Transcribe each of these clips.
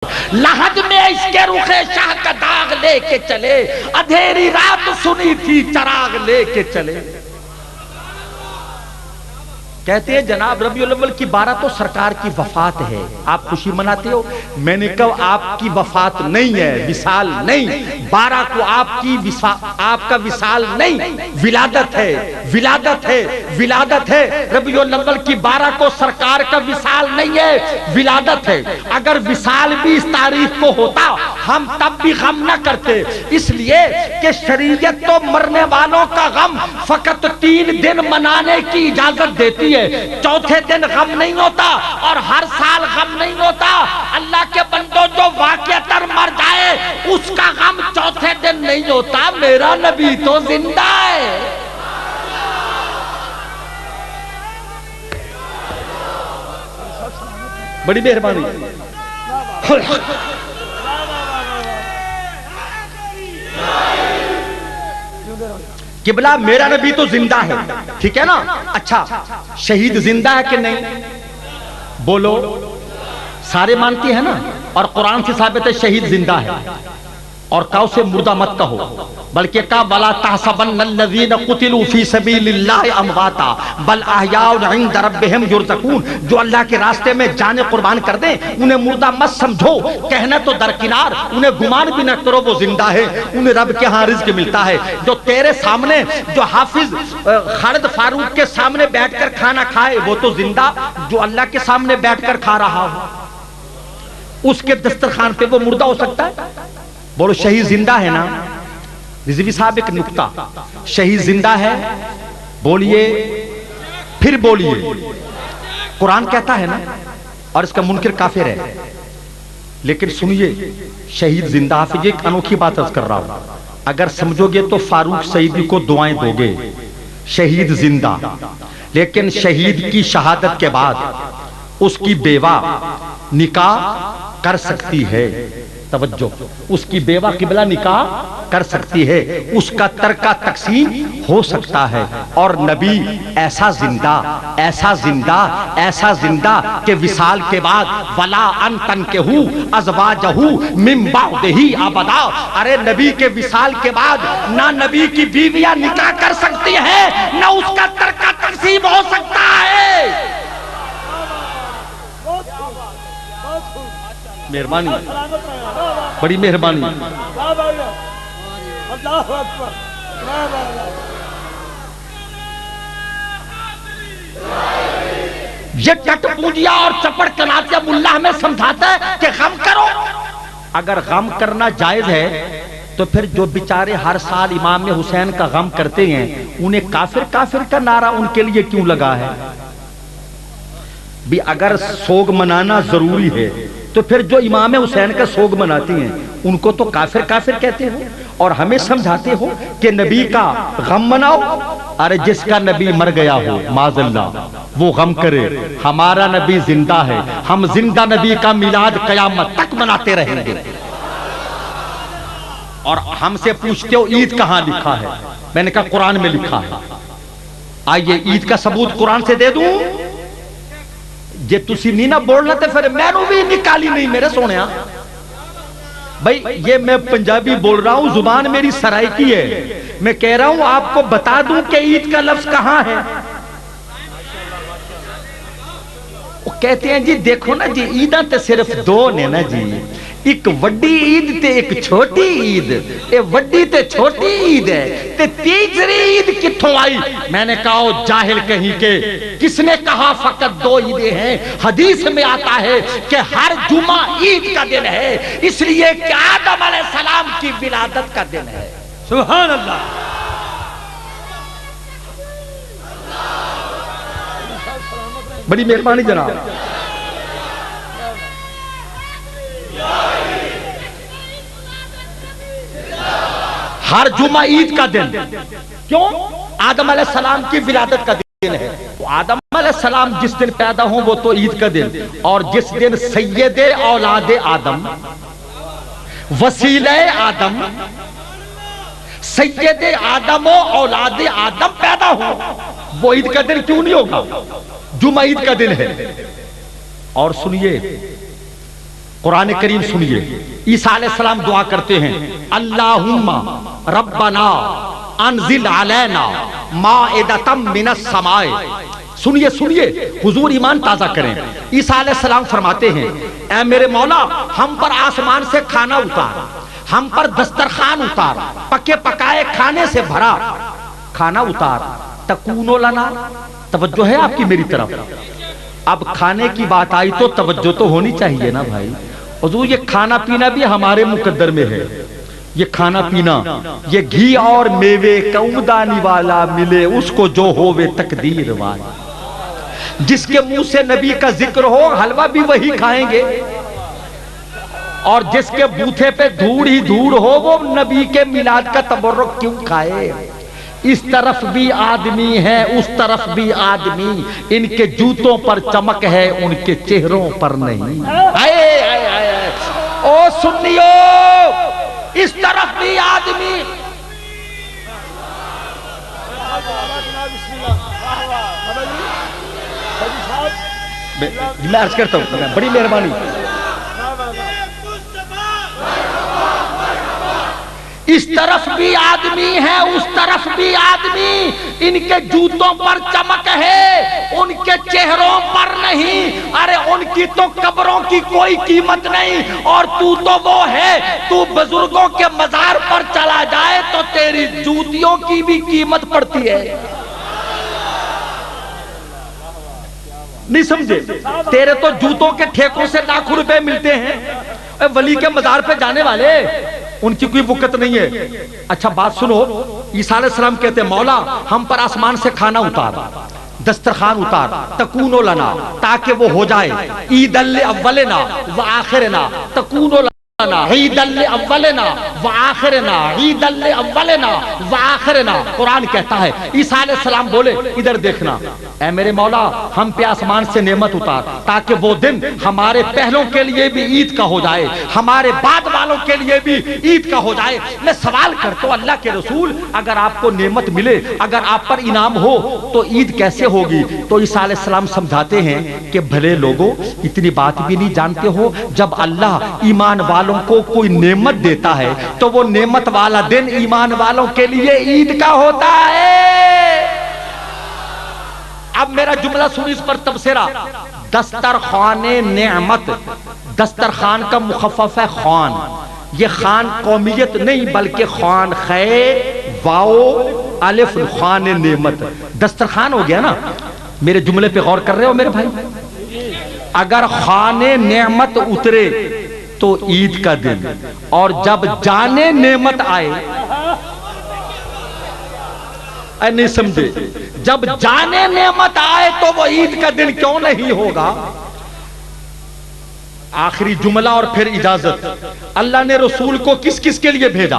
لحد میں اس کے رخ شاہ کا داغ لے کے چلے، اندھیری رات سنی تھی چراغ لے کے چلے۔ کہتے ہیں جناب ربیع الاول کی 12 تو سرکار کی وفات ہے، آپ خوشی مناتے ہو؟ میں نے کہا آپ کی وفات نہیں ہے، وصال نہیں، 12 کو آپ کا وصال نہیں، ولادت ہے، ولادت ہے، ولادت ہے۔ ربیع الاول کی 12 کو سرکار کا وصال نہیں ہے، ولادت ہے۔ اگر وصال بھی اس تاریخ کو ہوتا ہم تب بھی غم نہ کرتے، اس لیے کہ شریعت تو مرنے والوں کا غم فقط 3 دن منانے کی اجازت دیتی ہے، چوتھے دن غم نہیں ہوتا، اور ہر سال غم نہیں ہوتا۔ اللہ کے بندوں جو واقعتاً مر جائے اس کا غم چوتھے دن نہیں ہوتا، میرا نبی تو زندہ ہے۔ بڑی مہربانی۔ قبلہ میرا نبی تو زندہ ہے، ٹھیک ہے نا؟ اچھا شہید زندہ ہے کہ نہیں؟ بولو، سارے مانتی ہیں نا؟ اور قرآن سے ثابت ہے شہید زندہ ہے، اور کہو سے مردہ مت کہو، بلکہ کہا وَلَا تَحْسَبَنَّ الَّذِينَ قُتِلُوا فِي سَبِيلِ اللَّهِ أَمْوَاتًا بَلْ أَحْيَاءٌ عِندَ رَبِّهِمْ يُرْزَقُونَ۔ جو اللہ کے راستے میں جانیں قربان کر دیں انہیں مردہ مت سمجھو، کہنا تو درکنار، انہیں گمان بھی نہ کرو وہ زندہ ہے، انہیں رب کے ہاں رزق ملتا ہے۔ جو تیرے سامنے، جو حافظ خالد فاروق کے سامنے بیٹھ کر کھانا کھائے وہ تو زندہ، جو اللہ کے سامنے بیٹھ کر کھا رہا ہو اس کے دسترخوان پہ وہ مردہ ہو سکتا ہے؟ بولو شہید زندہ ہے نا؟ رضوی صاحب ایک نکتہ، شہید زندہ ہے، بولیے پھر بولیے۔ قرآن کہتا ہے نا، اور اس کا منکر کافر ہے، لیکن سنیے شہید زندہ۔ حافظ ایک انوکھی بات عرض کر رہا ہوں، اگر سمجھو گے تو فاروق سعیدی کو دعائیں دو گے۔ شہید زندہ، لیکن شہید کی شہادت کے بعد اس کی بیوہ نکاح کر سکتی ہے، توجہ، اس کی بیوہ قبلہ نکاح کر سکتی ہے، اس کا ترکہ تقسیم ہو سکتا ہے، اور نبی ایسا زندہ، ایسا زندہ، ایسا زندہ کہ وصال کے بعد وَلَا أَن تَنكِحُوا أَزْوَاجَهُ مِن بَعْدِهِ أَبَدًا۔ ارے نبی کے وصال کے بعد نہ نبی کی بیویاں نکاح کر سکتی ہیں، نہ اس کا ترکہ تقسیم ہو سکتا ہے۔ مہربانی، بڑی مہربانی۔ یہ ٹٹ پوجیا اور چپڑ کناتیہ ملا ہمیں سمجھاتا ہے کہ غم کرو۔ اگر غم کرنا جائز ہے تو پھر جو بیچارے ہر سال امام حسین کا غم کرتے ہیں انہیں کافر کافر کا نعرہ ان کے لیے کیوں لگا ہے؟ بھی اگر سوگ منانا ضروری ہے تو پھر جو امام حسین کا سوگ مناتی ہیں ان کو تو کافر کافر کہتے ہو، اور ہمیں سمجھاتے ہو کہ نبی کا غم مناؤ۔ ارے جس کا نبی مر گیا ہو معاذ اللہ وہ غم کرے، ہمارا نبی زندہ ہے، ہم زندہ نبی کا میلاد قیامت تک مناتے رہیں گے۔ اور ہم سے پوچھتے ہو عید کہاں لکھا ہے؟ میں نے کہا قرآن میں لکھا ہے۔ آئیے عید کا ثبوت قرآن سے دے دوں؟ جے تسی نہیں نہ بولنا تے پھر میں نو بھی نکالی نہیں میرے سونیا۔ بھئی یہ میں پنجابی بول رہا ہوں، زبان میری سرائکی ہے، میں کہہ رہا ہوں آپ کو بتا دوں کہ عید کا لفظ کہاں ہے۔ وہ کہتے ہیں جی دیکھو نا جی عیداں تے صرف 2 نے نا جی، ایک وڈی عید تے ایک چھوٹی عید، اے وڈی تے چھوٹی عید ہے تے تیسری عید کتھوں آئی؟ میں نے کہا جاہل کہیں کے، کس نے کہا فقط 2 عیدیں ہیں؟ حدیث میں آتا ہے کہ ہر جمعہ عید کا دن ہے، اس لیے کہ آدم علیہ السلام کی ولادت کا دن ہے۔ سبحان اللہ۔ بڑی مہربانی جناب۔ ہر جمعہ عید کا دن، کیوں؟ آدم علیہ السلام کی ولادت کا دن ہے۔ آدم علیہ السلام جس دن پیدا ہوں وہ تو عید کا دن، اور جس دن سید اولاد آدم، وسیلہ آدم، سید آدم و اولاد آدم پیدا ہو وہ عید کا دن کیوں نہیں ہوگا؟ جمعہ عید کا دن ہے۔ اور سنیے قرآن کریم سنیے، عیسیٰ علیہ السلام دعا کرتے ہیں اللہم ربنا انزل علینا مائدۃ من السماء۔ سنیے سنیے، حضور ایمان تازہ کریں۔ عیسیٰ علیہ السلام فرماتے ہیں اے میرے مولا ہم پر آسمان سے کھانا اتار، ہم پر دسترخوان اتار، پکے پکائے کھانے سے بھرا کھانا اتار، تکونو لنا، توجہ ہے آپ کی میری طرف؟ اب کھانے کی بات آئی تو توجہ تو ہونی چاہیے نا بھائی۔ حضور یہ کھانا پینا بھی ہمارے مقدر میں ہے، یہ کھانا پینا، یہ گھی اور میوے کمدانی والا ملے اس کو جو ہووے تقدیر والا۔ جس کے منہ سے نبی کا ذکر ہو حلوہ بھی وہی کھائیں گے، اور جس کے بوتھے پہ دھوڑ ہی دھوڑ ہو وہ نبی کے میلاد کا تبرک کیوں کھائے؟ اس طرف بھی آدمی ہے اس طرف بھی آدمی، ان کے جوتوں پر چمک ہے ان کے چہروں پر نہیں۔ او سنیو، اس طرف بھی آدمی، میں عرض کرتا ہوں بڑی مہربانی، اس طرف بھی آدمی ہے اس طرف بھی آدمی، ان کے جوتوں پر چمک ہے ان کے چہروں پر نہیں۔ ارے ان کی تو قبروں کی کوئی قیمت نہیں، اور تو وہ ہے، تو بزرگوں کے مزار پر چلا جائے تو تیری جوتیوں کی بھی قیمت پڑتی ہے۔ نہیں سمجھے؟ تیرے تو جوتوں کے ٹھیکوں سے لاکھوں روپے ملتے ہیں، ولی کے مزار پہ جانے والے ان کی کوئی وقت نہیں ہے۔ اچھا بات سنو، عیسیٰ علیہ السلام کہتے ہیں مولا ہم پر آسمان سے کھانا اتار، دسترخوان اتار، تکونو لنا، تاکہ وہ ہو جائے عید الاولنا وآخرنا، تکونو لنا عید الاولنا وآخرنا، عید الاولنا وآخرنا۔ قرآن کہتا ہے عیسیٰ علیہ السلام بولے ادھر دیکھنا اے میرے مولا ہم پہ آسمان سے نعمت اتار تاکہ وہ دن ہمارے پہلوں کے لیے بھی عید کا ہو جائے، ہمارے بعد والوں کے لیے بھی عید کا ہو جائے۔ میں سوال کرتا ہوں اللہ کے رسول، اگر آپ کو نعمت ملے، اگر آپ پر انعام ہو تو عید کیسے ہوگی؟ تو عیسیٰ علیہ السلام سمجھاتے ہیں کہ بھلے لوگوں اتنی بات بھی نہیں جانتے ہو، جب اللہ ایمان والوں کو کوئی نعمت دیتا ہے تو وہ نعمت والا دن ایمان والوں کے لیے عید کا ہوتا ہے۔ اب میرا جملہ سنی اس پر تبصرہ، دسترخوان نعمت، دسترخوان کا مخفف ہے خوان، یہ خان قومیت نہیں بلکہ خوان، خے واو الف خوان نعمت، دسترخوان ہو گیا نا۔ میرے جملے پہ غور کر رہے ہو میرے بھائی؟ اگر خوان نعمت اترے تو عید کا دن، اور جب جانے نعمت آئے، اے نہیں سمجھے، جب جانے نعمت آئے تو وہ عید کا دن کیوں نہیں ہوگا؟ آخری جملہ اور پھر اجازت۔ اللہ نے رسول کو کس کس کے لیے بھیجا؟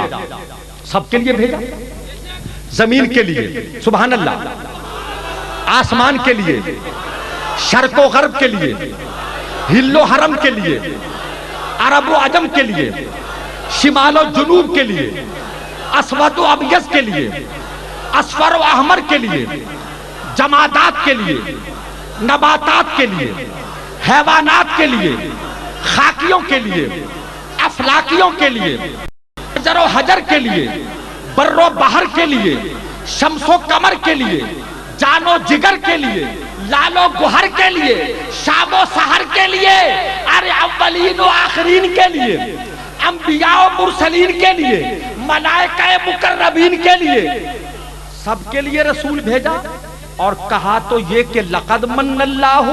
سب کے لیے بھیجا، زمین کے لیے سبحان اللہ، آسمان کے لیے، شرق و غرب کے لیے، ہل و حرم کے لیے، عرب و عجم کے لیے، شمال و جنوب کے لیے، اسود و ابیض کے لیے، اصفر و احمر کے لیے، جمادات کے لیے، نباتات کے لیے، حیوانات کے لیے، خاکیوں کے لیے، افلاکیوں کے لیے، حجر و حجر کے لیے، بر و بحر کے لیے، شمس و قمر کے لیے، جان و جگر کے لیے، لال و گوہر کے لیے، شام و سحر کے لیے، ارے اولین و آخرین کے لیے، انبیاء و مرسلین کے لیے، ملائکہ مقربین کے لیے، سب کے لیے رسول بھیجا۔ اور کہا تو یہ کہ لقد من اللہ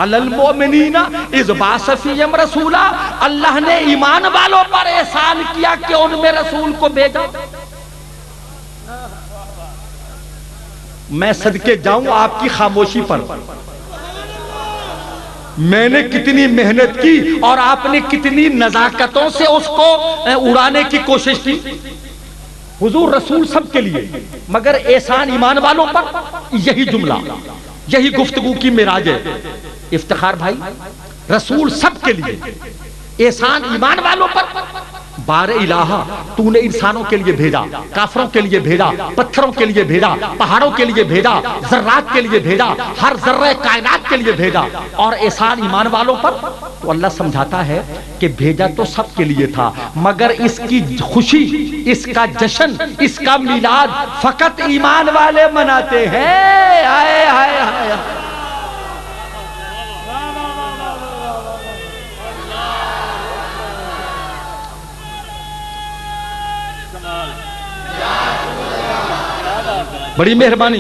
علی المؤمنین اذ بعث فیہم رسولا، اللہ نے ایمان والوں پر احسان کیا کہ ان میں رسول کو بھیجا۔ میں صدقے جاؤں آپ کی خاموشی پر، میں نے کتنی محنت کی اور آپ نے کتنی نزاکتوں سے اس کو اڑانے کی کوشش کی۔ حضور رسول سب کے لیے، مگر احسان ایمان والوں پر، یہی جملہ، یہی گفتگو کی معراج ہے۔ افتخار بھائی، رسول سب کے لیے، احسان ایمان والوں پر بار الہ تو نے انسانوں کے لیے بھیجا، کافروں کے لیے بھیجا، پتھروں کے لیے بھیجا، پہاڑوں کے لیے بھیجا، ذرات کے لیے بھیجا، ہر ذرہ کائنات کے لیے بھیجا، اور احسان ایمان والوں پر تو اللہ سمجھاتا ہے کہ بھیجا تو سب کے لیے تھا، مگر اس کی خوشی، اس کا جشن، اس کا میلاد فقط ایمان والے مناتے ہیں۔ ہائے ہائے ہائے، بڑی مہربانی۔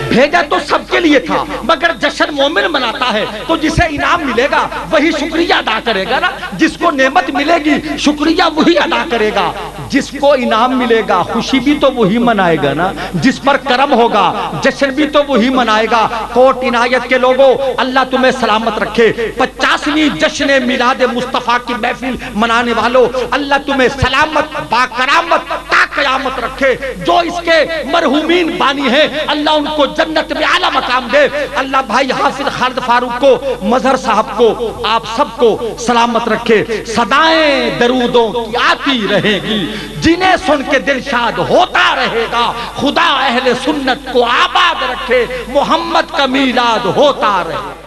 بھیجا تو سب کے لیے تھا مگر جشن مومن مناتا ہے، تو جسے انعام ملے گا وہی شکریہ ادا کرے گا نا، جس کو نعمت ملے گی شکریہ وہی ادا کرے گا، جس کو انعام ملے گا خوشی بھی تو وہی منائے گا نا، جس پر کرم ہوگا جشن بھی تو وہی منائے گا۔ کوٹ عنایت کے لوگوں، اللہ تمہیں سلامت رکھے، 50ویں جشن میلاد مصطفیٰ کی محفل منانے والوں، اللہ تمہیں سلامت باکرامت تا قیامت رکھے۔ جو اس کے مرحومین بانی ہیں اللہ ان کو جنت میں اعلیٰ مقام دے۔ اللہ بھائی حافظ خالد فاروق کو، مظہر صاحب کو، آپ سب کو سلامت رکھے۔ صدائیں درودوں کی آتی رہے گی، جنہیں سن کے دل شاد ہوتا رہے گا۔ خدا اہل سنت کو آباد رکھے، محمد کا میلاد ہوتا رہے۔